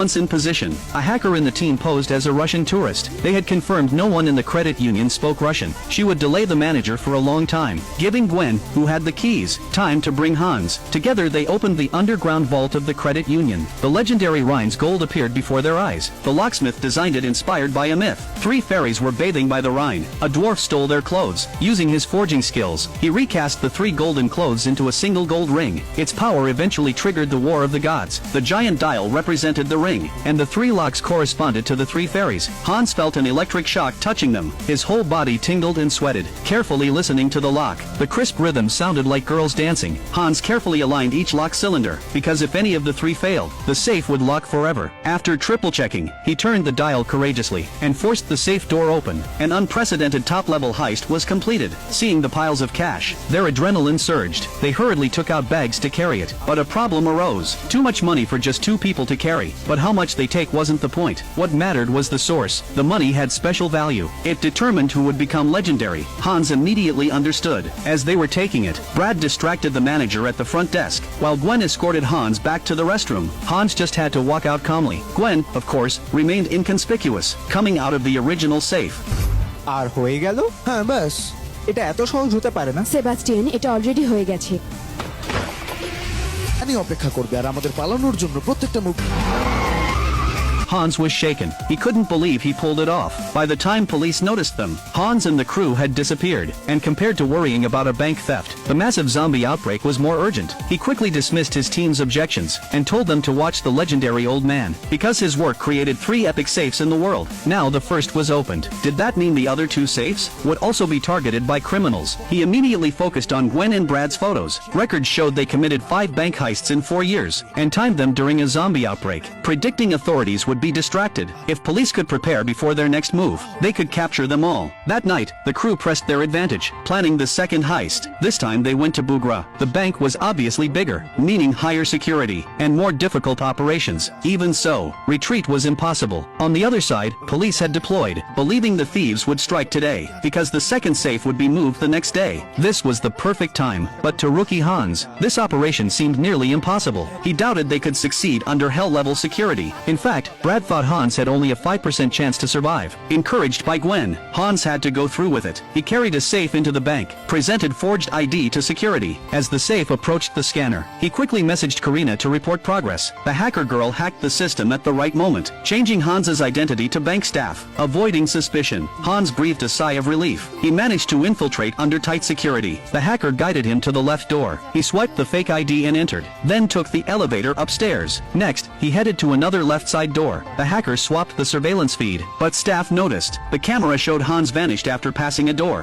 Once in position, a hacker in the team posed as a Russian tourist. They had confirmed no one in the credit union spoke Russian. She would delay the manager for a long time, giving Gwen, who had the keys, time to bring Hans. Together they opened the underground vault of the credit union. The legendary Rhine's gold appeared before their eyes. The locksmith designed it inspired by a myth. 3 fairies were bathing by the Rhine. A dwarf stole their clothes. Using his forging skills, he recast the 3 golden clothes into a single gold ring. Its power eventually triggered the War of the Gods. The giant dial represented the ring, and the 3 locks corresponded to the 3 fairies. Hans felt an electric shock touching them. His whole body tingled and sweated, carefully listening to the lock. The crisp rhythm sounded like girls dancing. Hans carefully aligned each lock cylinder, because if any of the 3 failed, the safe would lock forever. After triple checking, he turned the dial courageously, and forced the safe door open. An unprecedented top-level heist was completed. Seeing the piles of cash, their adrenaline surged. They hurriedly took out bags to carry it. But a problem arose. Too much money for just 2 people to carry. But how much they take wasn't the point. What mattered was the source. The money had special value. It determined who would become legendary. Hans immediately understood. As they were taking it, Brad distracted the manager at the front desk, while Gwen escorted Hans back to the restroom. Hans just had to walk out calmly. Gwen, of course, remained inconspicuous, coming out of the original safe. আর হয়ে গেল? হ্যাঁ বাস, এটা এত সহজ হতে পারে না। Sebastian, এটা অলরেডি হয়ে গেছে। আমি অপেক্ষা করবে আর আমাদের পালানোর জন্য প্রত্যেকটা move. Hans was shaken. He couldn't believe he pulled it off. By the time police noticed them, Hans and the crew had disappeared, and compared to worrying about a bank theft, the massive zombie outbreak was more urgent. He quickly dismissed his team's objections, and told them to watch the legendary old man, because his work created 3 epic safes in the world. Now the first was opened. Did that mean the other 2 safes would also be targeted by criminals? He immediately focused on Gwen and Brad's photos. Records showed they committed 5 bank heists in 4 years, and timed them during a zombie outbreak, predicting authorities would be distracted. If police could prepare before their next move, they could capture them all. That night, the crew pressed their advantage, planning the second heist. This time they went to Bugra. The bank was obviously bigger, meaning higher security, and more difficult operations. Even so, retreat was impossible. On the other side, police had deployed, believing the thieves would strike today, because the second safe would be moved the next day. This was the perfect time, but to rookie Hans, this operation seemed nearly impossible. He doubted they could succeed under hell-level security. In fact, Brad thought Hans had only a 5% chance to survive. Encouraged by Gwen, Hans had to go through with it. He carried a safe into the bank, presented forged ID to security. As the safe approached the scanner, he quickly messaged Karina to report progress. The hacker girl hacked the system at the right moment, changing Hans's identity to bank staff. Avoiding suspicion, Hans breathed a sigh of relief. He managed to infiltrate under tight security. The hacker guided him to the left door. He swiped the fake ID and entered, then took the elevator upstairs. Next, he headed to another left side door. The hacker swapped the surveillance feed, but staff noticed. The camera showed Hans vanished after passing a door.